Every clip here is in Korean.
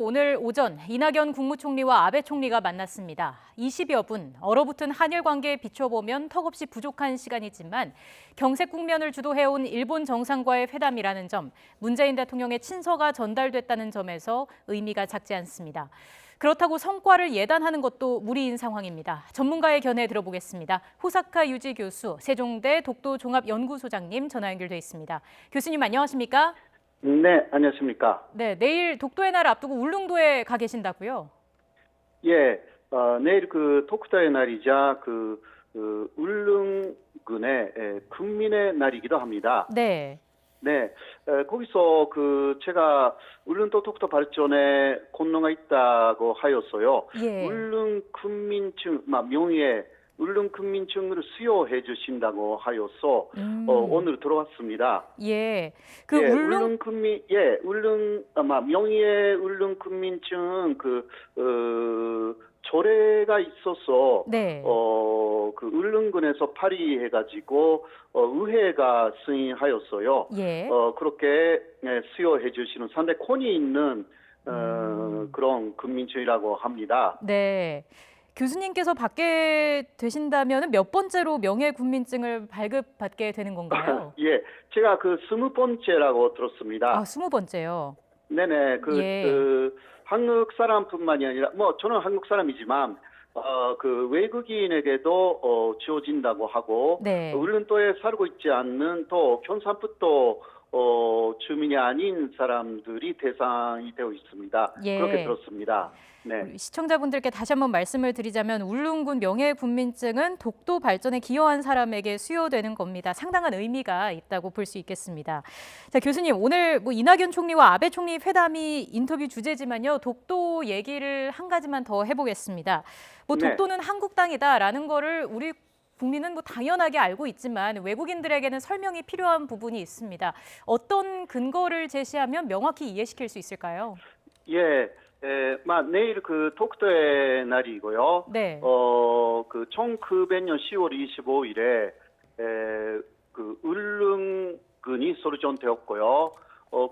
오늘 오전 이낙연 국무총리와 아베 총리가 만났습니다. 20여 분, 얼어붙은 한일 관계에 비춰보면 턱없이 부족한 시간이지만 경색 국면을 주도해온 일본 정상과의 회담이라는 점, 문재인 대통령의 친서가 전달됐다는 점에서 의미가 작지 않습니다. 그렇다고 성과를 예단하는 것도 무리인 상황입니다. 전문가의 견해 들어보겠습니다. 호사카 유지 교수, 세종대 독도종합연구소장님 전화 연결돼 있습니다. 교수님 안녕하십니까? 네, 안녕하십니까. 네, 내일 독도의 날 앞두고 울릉도에 가 계신다고요? 예, 내일 독도의 날이자 울릉군의 군민의 날이기도 합니다. 네. 네, 거기서 제가 울릉도 독도 발전에 권능가 있다고 하였어요. 예. 울릉군민증, 명의의 울릉군민증을 수여해 주신다고 하여서 오늘 들어왔습니다. 예. 명의의 울릉군민증은 조례가 있어서 네. 울릉군에서 발의해가지고 의회가 승인하였어요. 예. 그렇게 수여해 주시는 상당히 권위 있는 그런 군민증이라고 합니다. 네. 교수님께서 받게 되신다면 몇 번째로 명예군민증을 발급받게 되는 건가요? 예, 제가 20번째라고 들었습니다. 아, 20번째요. 네네, 한국 사람뿐만이 아니라, 저는 한국 사람이지만, 외국인에게도 지어진다고 하고, 네. 울릉도에 살고 있지 않는 또 경상북도 주민이 아닌 사람들이 대상이 되어 있습니다. 예. 그렇게 들었습니다. 네. 우리 시청자분들께 다시 한번 말씀을 드리자면 울릉군 명예군민증은 독도 발전에 기여한 사람에게 수여되는 겁니다. 상당한 의미가 있다고 볼 수 있겠습니다. 자, 교수님, 오늘 이낙연 총리와 아베 총리 회담이 인터뷰 주제지만요. 독도 얘기를 한 가지만 더 해보겠습니다. 독도는 네. 한국 땅이다라는 거를 우리 국민은 당연하게 알고 있지만 외국인들에게는 설명이 필요한 부분이 있습니다. 어떤 근거를 제시하면 명확히 이해시킬 수 있을까요? 예. 내일 독도의 날이고요. 네. 1900년 10월 25일에 울릉군이 설정되었고요.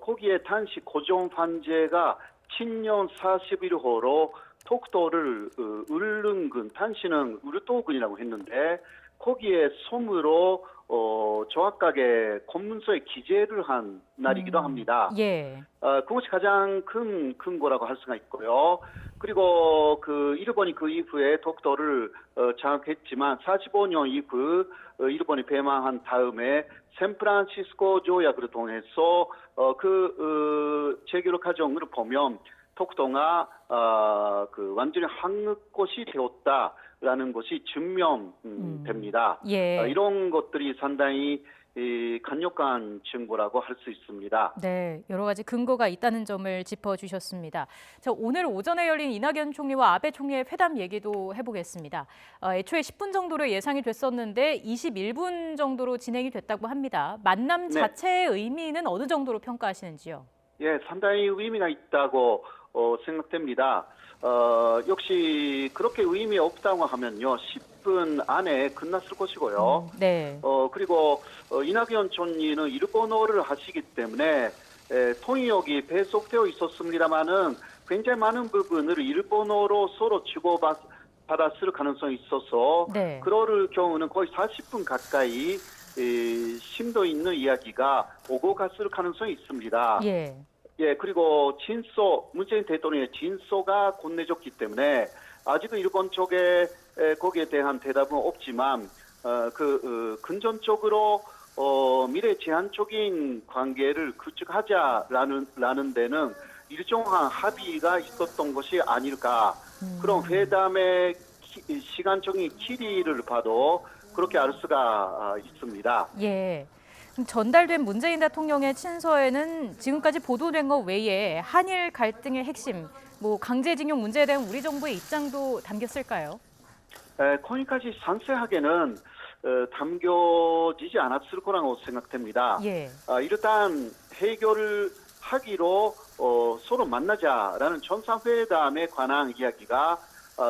거기에 당시 고종 황제가 친년 41호로 독도를 울릉군, 당시는 울도군이라고 했는데 거기에 섬으로 정확하게 공문서에 기재를 한 날이기도 합니다. 예. 그것이 가장 큰 거라고 할 수가 있고요. 그리고 일본이 그 이후에 독도를 장악했지만 45년 이후 일본이 패망한 다음에 샌프란시스코 조약을 통해서 재교류 과정을 보면 독도가 완전히 한국것이 되었다라는 것이 증명됩니다. 예. 이런 것들이 상당히 강력한 증거라고 할 수 있습니다. 네, 여러 가지 근거가 있다는 점을 짚어주셨습니다. 자, 오늘 오전에 열린 이낙연 총리와 아베 총리의 회담 얘기도 해보겠습니다. 애초에 10분 정도로 예상이 됐었는데 21분 정도로 진행이 됐다고 합니다. 만남 자체의 의미는 어느 정도로 평가하시는지요? 예, 상당히 의미가 있다고 생각됩니다. 역시 그렇게 의미 없다고 하면요, 10분 안에 끝났을 것이고요. 네. 그리고 이낙연 총리는 일본어를 하시기 때문에 통역이 배속되어 있었습니다만은 굉장히 많은 부분을 일본어로 서로 주고받았을 가능성이 있어서 네. 그럴 경우는 거의 40분 가까이 심도 있는 이야기가 오고 갔을 가능성이 있습니다. 예. 예, 그리고 문재인 대통령의 진서가 건네졌기 때문에 아직은 일본 쪽에 거기에 대한 대답은 없지만 근전적으로 미래 제한적인 관계를 구축하자라는 데는 일정한 합의가 있었던 것이 아닐까. 그런 회담의 시간적인 길이를 봐도 그렇게 알 수가 있습니다. 예. 전달된 문재인 대통령의 친서에는 지금까지 보도된 것 외에 한일 갈등의 핵심, 강제징용 문제에 대한 우리 정부의 입장도 담겼을까요? 거기까지 상세하게는 담겨지지 않았을 거라고 생각됩니다. 예. 일단 해결을 하기로 서로 만나자라는 정상회담에 관한 이야기가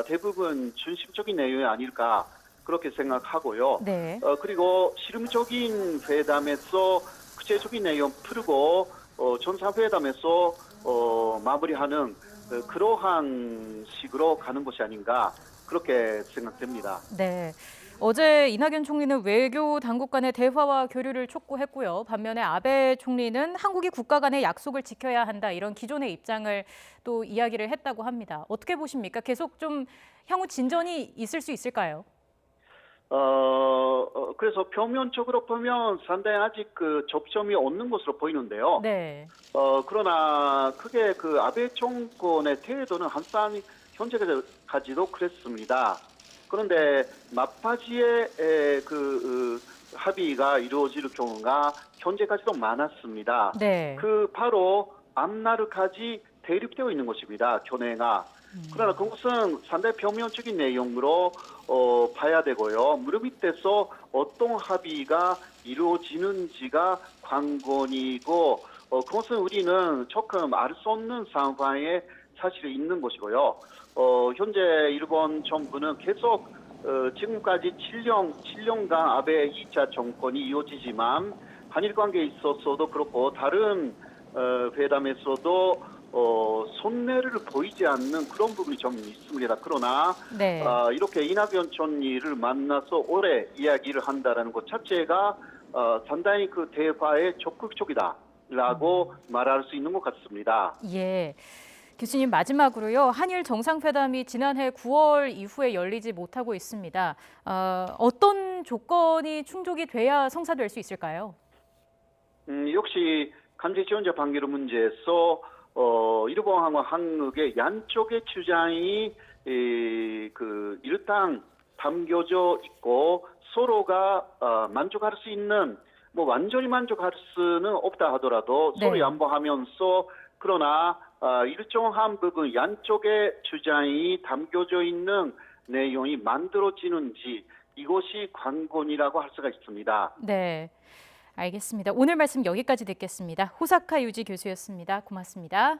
대부분 중심적인 내용이 아닐까. 그렇게 생각하고요. 네. 그리고 실무적인 회담에서 구체적인 내용 풀고 정상회담에서 마무리하는 그러한 식으로 가는 것이 아닌가 그렇게 생각됩니다. 네. 어제 이낙연 총리는 외교 당국 간의 대화와 교류를 촉구했고요. 반면에 아베 총리는 한국이 국가 간의 약속을 지켜야 한다 이런 기존의 입장을 또 이야기를 했다고 합니다. 어떻게 보십니까? 계속 좀 향후 진전이 있을 수 있을까요? 그래서 표면적으로 보면 상당히 아직 그 접점이 없는 것으로 보이는데요. 네. 그러나 크게 그 아베 정권의 태도는 항상 현재까지도 그랬습니다. 그런데 막바지에 합의가 이루어질 경우가 현재까지도 많았습니다. 네. 그 바로 앞날까지 대립되어 있는 것입니다. 견해가. 그러나 그것은 상당히 표면적인 내용으로 봐야 되고요. 무릎 밑에서 어떤 합의가 이루어지는지가 관건이고 그것은 우리는 조금 알 수 없는 상황에 사실이 있는 것이고요. 현재 일본 정부는 계속 지금까지 7년간 아베 2차 정권이 이어지지만 한일 관계에 있어서도 그렇고 다른 회담에서도 손해를 보이지 않는 그런 부분이 좀 있습니다. 그러나 네. 이렇게 이낙연 총리를 만나서 오래 이야기를 한다라는 것 자체가 상당히 그 대화에 적극적이다라고 말할 수 있는 것 같습니다. 예. 교수님 마지막으로요. 한일 정상회담이 지난해 9월 이후에 열리지 못하고 있습니다. 어떤 조건이 충족이 돼야 성사될 수 있을까요? 역시 강제 지원자 판결 문제에서 일본하고 한국의 양쪽의 주장이 일단 담겨져 있고 서로가 만족할 수 있는 뭐 완전히 만족할 수는 없다 하더라도 네. 서로 양보하면서 그러나 일정한 부분 양쪽의 주장이 담겨져 있는 내용이 만들어지는지 이것이 관건이라고 할 수가 있습니다. 네. 알겠습니다. 오늘 말씀 여기까지 듣겠습니다. 호사카 유지 교수였습니다. 고맙습니다.